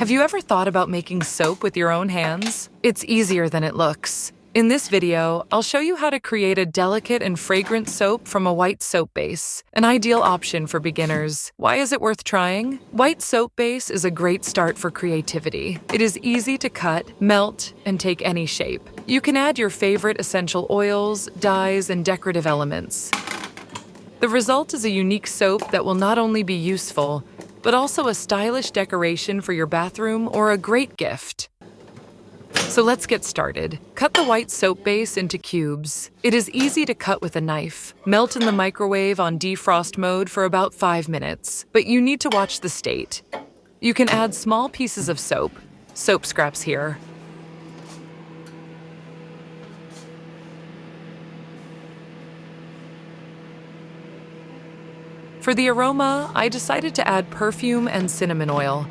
Have you ever thought about making soap with your own hands? It's easier than it looks. In this video, I'll show you how to create a delicate and fragrant soap from a white soap base, an ideal option for beginners. Why is it worth trying? White soap base is a great start for creativity. It is easy to cut, melt, and take any shape. You can add your favorite essential oils, dyes, and decorative elements. The result is a unique soap that will not only be useful, but also a stylish decoration for your bathroom or a great gift. So let's get started. Cut the white soap base into cubes. It is easy to cut with a knife. Melt in the microwave on defrost mode for about 5 minutes, but you need to watch the state. You can add small pieces of soap scraps here. For the aroma, I decided to add perfume and cinnamon oil.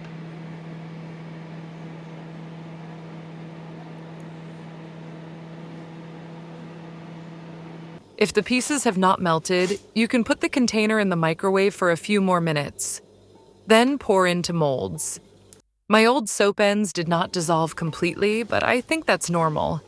If the pieces have not melted, you can put the container in the microwave for a few more minutes. Then pour into molds. My old soap ends did not dissolve completely, but I think that's normal.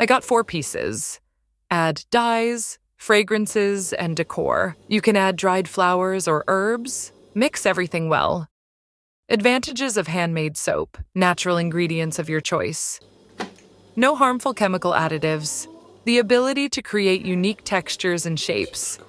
I got 4 pieces. Add dyes, fragrances, and decor. You can add dried flowers or herbs. Mix everything well. Advantages of handmade soap. Natural ingredients of your choice. No harmful chemical additives. The ability to create unique textures and shapes.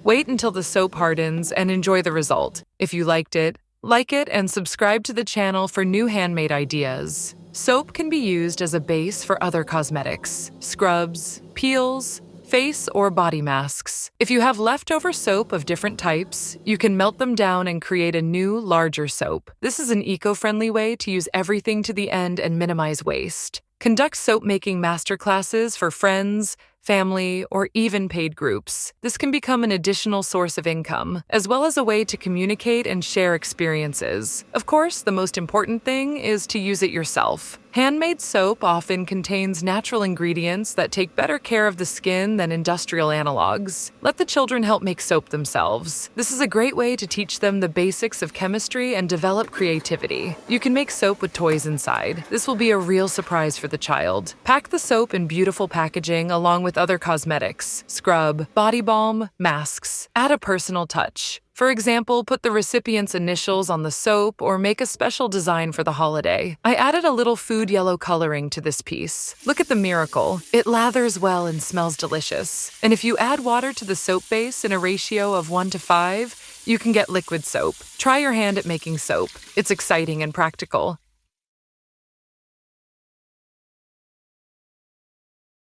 Wait until the soap hardens and enjoy the result. If you liked it, like it and subscribe to the channel for new handmade ideas. Soap can be used as a base for other cosmetics, scrubs, peels, face or body masks. If you have leftover soap of different types, you can melt them down and create a new, larger soap. This is an eco-friendly way to use everything to the end and minimize waste. Conduct soap-making masterclasses for friends, family, or even paid groups. This can become an additional source of income, as well as a way to communicate and share experiences. Of course, the most important thing is to use it yourself. Handmade soap often contains natural ingredients that take better care of the skin than industrial analogs. Let the children help make soap themselves. This is a great way to teach them the basics of chemistry and develop creativity. You can make soap with toys inside. This will be a real surprise for the child. Pack the soap in beautiful packaging along with other cosmetics, scrub, body balm, masks. Add a personal touch. For example, put the recipient's initials on the soap or make a special design for the holiday. I added a little food yellow coloring to this piece. Look at the miracle. It lathers well and smells delicious. And if you add water to the soap base in a ratio of 1:5, you can get liquid soap. Try your hand at making soap. It's exciting and practical.